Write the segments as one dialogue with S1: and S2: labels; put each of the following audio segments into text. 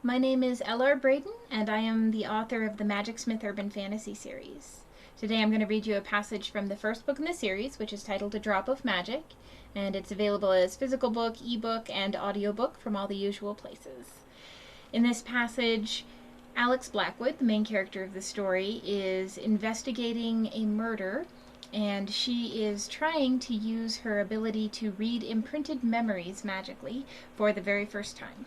S1: My name is L.R. Braden, and I am the author of the Magicsmith Urban Fantasy series. Today I'm going to read you a passage from the first book in the series, which is titled A Drop of Magic, and it's available as physical book, ebook, and audiobook from all the usual places. In this passage, Alex Blackwood, the main character of the story, is investigating a murder, and she is trying to use her ability to read imprinted memories magically for the very first time.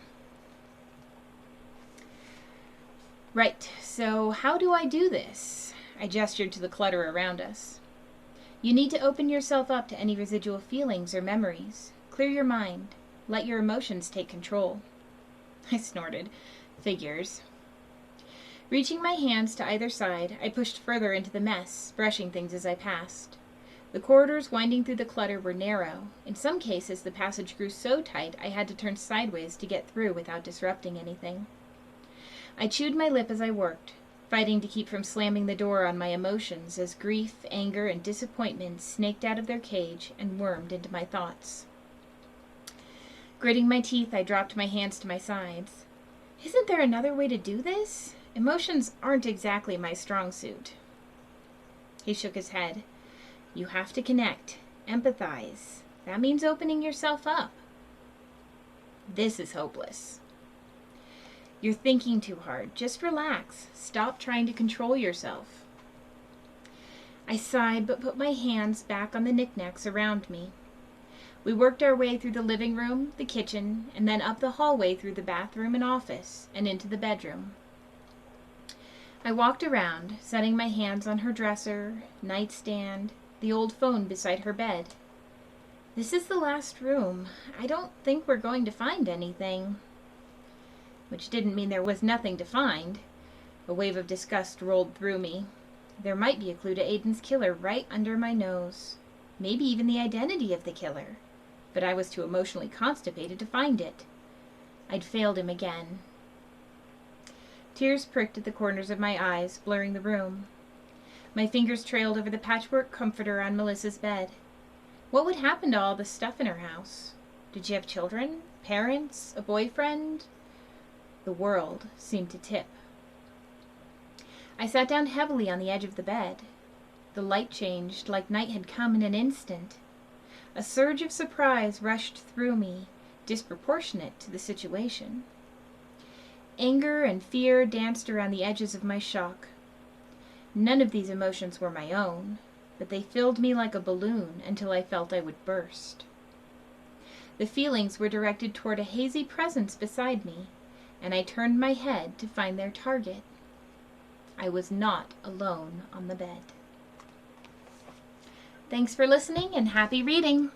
S1: Right, so how do I do this? I gestured to the clutter around us. You need to open yourself up to any residual feelings or memories. Clear your mind. Let your emotions take control. I snorted. Figures. Reaching my hands to either side, I pushed further into the mess, brushing things as I passed. The corridors winding through the clutter were narrow. In some cases, the passage grew so tight I had to turn sideways to get through without disrupting anything. I chewed my lip as I worked, fighting to keep from slamming the door on my emotions as grief, anger, and disappointment snaked out of their cage and wormed into my thoughts. Gritting my teeth, I dropped my hands to my sides. Isn't there another way to do this? Emotions aren't exactly my strong suit. He shook his head. You have to connect, empathize. That means opening yourself up. This is hopeless. You're thinking too hard. Just relax. Stop trying to control yourself. I sighed, but put my hands back on the knickknacks around me. We worked our way through the living room, the kitchen, and then up the hallway through the bathroom and office, and into the bedroom. I walked around, setting my hands on her dresser, nightstand, the old phone beside her bed. This is the last room. I don't think we're going to find anything. Which didn't mean there was nothing to find. A wave of disgust rolled through me. There might be a clue to Aiden's killer right under my nose. Maybe even the identity of the killer. But I was too emotionally constipated to find it. I'd failed him again. Tears pricked at the corners of my eyes, blurring the room. My fingers trailed over the patchwork comforter on Melissa's bed. What would happen to all the stuff in her house? Did she have children? Parents? A boyfriend? The world seemed to tip. I sat down heavily on the edge of the bed. The light changed, like night had come in an instant. A surge of surprise rushed through me, disproportionate to the situation. Anger and fear danced around the edges of my shock. None of these emotions were my own, but they filled me like a balloon until I felt I would burst. The feelings were directed toward a hazy presence beside me, and I turned my head to find their target. I was not alone on the bed. Thanks for listening and happy reading!